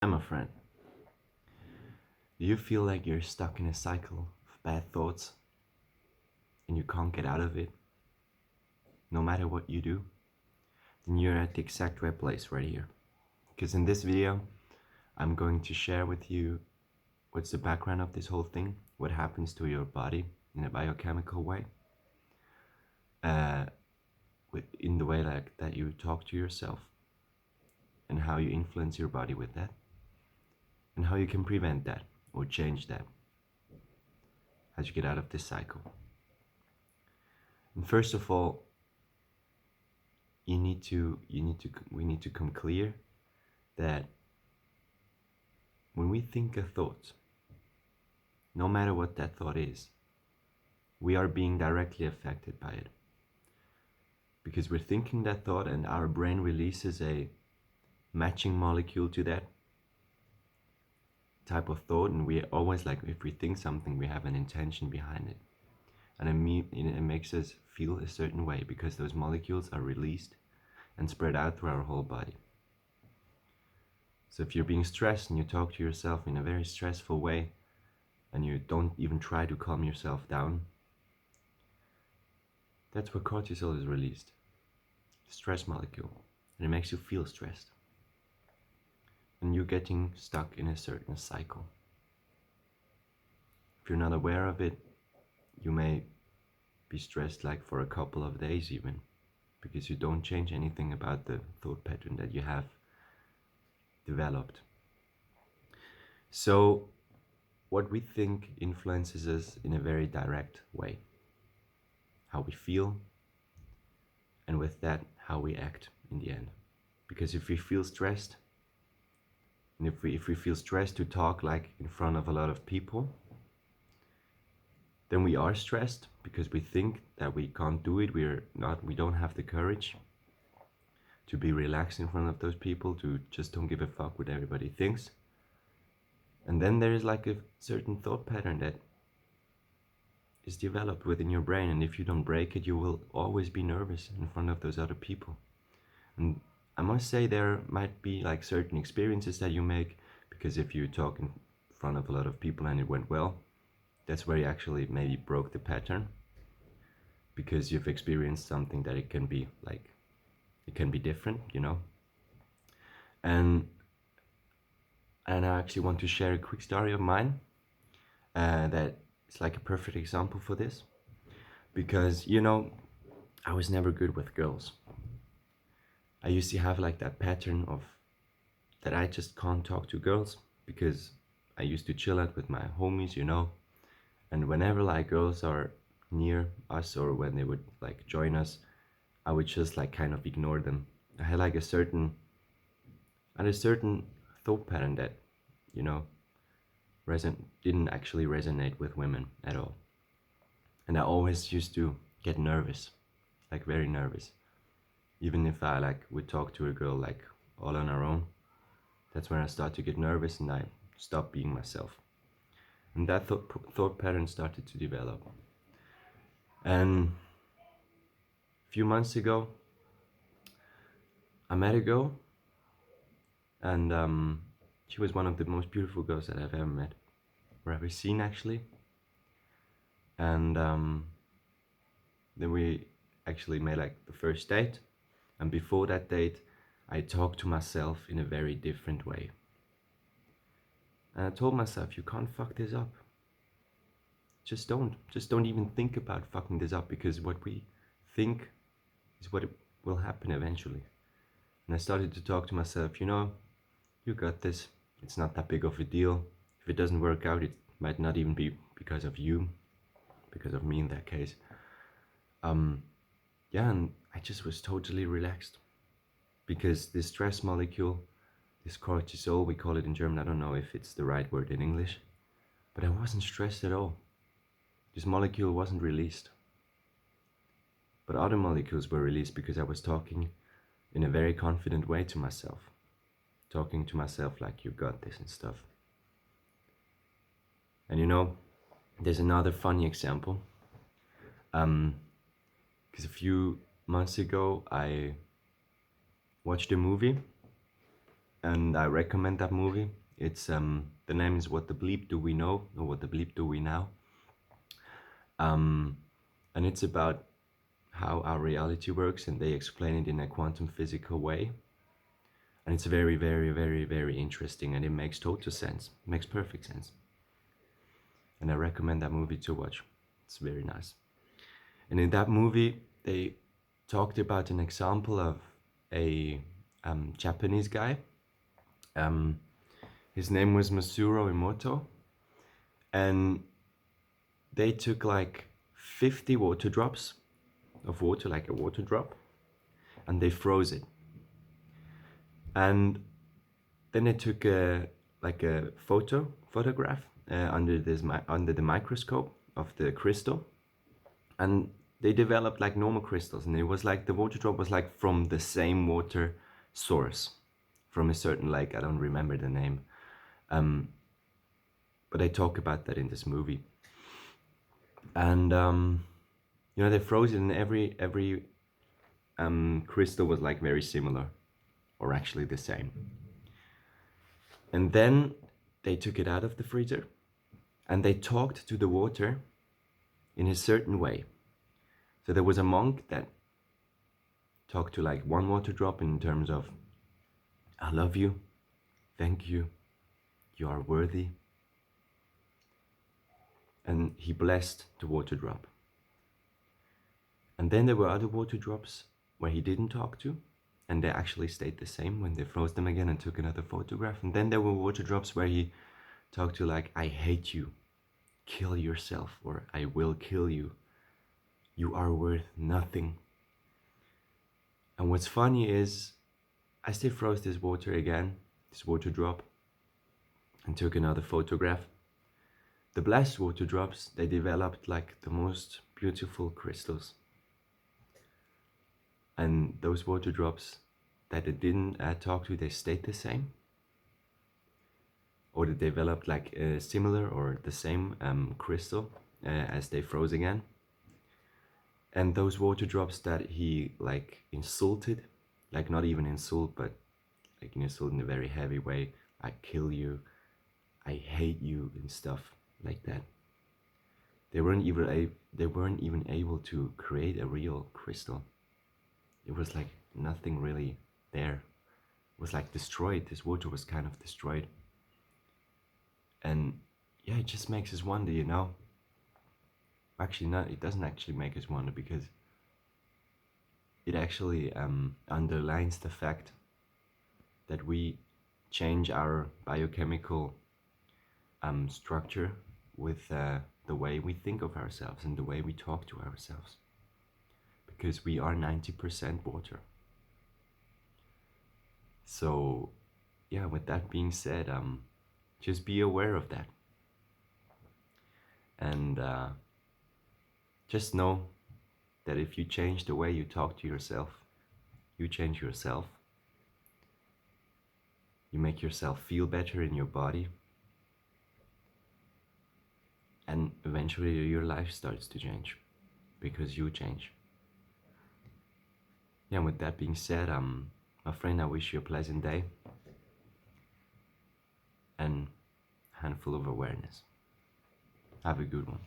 I'm a friend. Do you feel like you're stuck in a cycle of bad thoughts and you can't get out of it, no matter what you do? Then you're at the exact right place right here. Because in this video, I'm going to share with you what's the background of this whole thing, what happens to your body in a biochemical way, uh, in the way like that you talk to yourself, and how you influence your body with that, and how you can prevent that or change that as you get out of this cycle. And first of all, we need to come clear that when we think a thought, no matter what that thought is, we are being directly affected by it. Because we're thinking that thought and our brain releases a matching molecule to that type of thought, and we always, like, if we think something, we have an intention behind it. And it makes us feel a certain way because those molecules are released and spread out through our whole body. So if you're being stressed and you talk to yourself in a very stressful way and you don't even try to calm yourself down, that's where cortisol is released, the stress molecule, and it makes you feel stressed. And you're getting stuck in a certain cycle. If you're not aware of it, you may be stressed like for a couple of days even, because you don't change anything about the thought pattern that you have developed. So what we think influences us in a very direct way. How we feel, and with that, how we act in the end. Because if we feel stressed, and if we feel stressed to talk like in front of a lot of people, then we are stressed because we think that we can't do it. We don't have the courage to be relaxed in front of those people, to just don't give a fuck what everybody thinks. And then there is like a certain thought pattern that is developed within your brain, and if you don't break it, you will always be nervous in front of those other people. And I must say, there might be like certain experiences that you make, because if you talk in front of a lot of people and it went well, that's where you actually maybe broke the pattern, because you've experienced something that it can be different, you know. And I actually want to share a quick story of mine that is like a perfect example for this, because, you know, I was never good with girls. I used to have like that pattern of that I just can't talk to girls, because I used to chill out with my homies, you know, and whenever like girls are near us or when they would like join us, I would just like kind of ignore them. I had like a certain thought pattern that, you know, didn't actually resonate with women at all. And I always used to get nervous, like very nervous. Even if I like would talk to a girl like all on our own, that's when I start to get nervous and I stop being myself. And that thought pattern started to develop. And a few months ago, I met a girl, and she was one of the most beautiful girls that I've ever met, or ever seen actually. And then we actually made like the first date, and before that date, I talked to myself in a very different way. And I told myself, you can't fuck this up. Just don't even think about fucking this up, because what we think is what will happen eventually. And I started to talk to myself, you know, you got this. It's not that big of a deal. If it doesn't work out, it might not even be because of you, because of me in that case. Yeah, and I just was totally relaxed, because this stress molecule, this cortisol, we call it in German, I don't know if it's the right word in English, but I wasn't stressed at all. This molecule wasn't released. But other molecules were released because I was talking in a very confident way to myself. Talking to myself like, you got this and stuff. And you know, there's another funny example. Because a few months ago, I watched a movie and I recommend that movie. It's the name is What the Bleep Do We Know, or What the Bleep Do We Now? And it's about how our reality works, and they explain it in a quantum physical way. And it's very, very, very, very interesting, and it makes total sense. It makes perfect sense. And I recommend that movie to watch. It's very nice. And in that movie, they talked about an example of a Japanese guy. His name was Masuro Emoto, and they took like 50 water drops of water, like a water drop, and they froze it. And then they took a photograph under the microscope of the crystal, and they developed like normal crystals, and it was like the water drop was like from the same water source, from a certain lake. I don't remember the name, but I talk about that in this movie. And they froze it, and every crystal was like very similar, or actually the same. And then they took it out of the freezer, and they talked to the water in a certain way. So there was a monk that talked to like one water drop in terms of, I love you, thank you, you are worthy. And he blessed the water drop. And then there were other water drops where he didn't talk to, and they actually stayed the same when they froze them again and took another photograph. And then there were water drops where he talked to like, I hate you, kill yourself, or I will kill you, you are worth nothing. And what's funny is, as they froze this water again, this water drop, and took another photograph, the blessed water drops, they developed like the most beautiful crystals. And those water drops that they didn't talk to, they stayed the same. Or they developed like a similar or the same crystal as they froze again. And those water drops that he like insulted, like not even insult, but like insult in a very heavy way, I kill you, I hate you, and stuff like that. They weren't even able to create a real crystal. It was like nothing really there. It was like destroyed. This water was kind of destroyed. And yeah, it just makes us wonder, Actually, not. It doesn't actually make us wonder, because it actually underlines the fact that we change our biochemical structure with the way we think of ourselves and the way we talk to ourselves, because we are 90% water. So yeah, with that being said, just be aware of that, and just know that if you change the way you talk to yourself, you change yourself. You make yourself feel better in your body, and eventually your life starts to change because you change. Yeah, with that being said, my friend, I wish you a pleasant day and handful of awareness. Have a good one.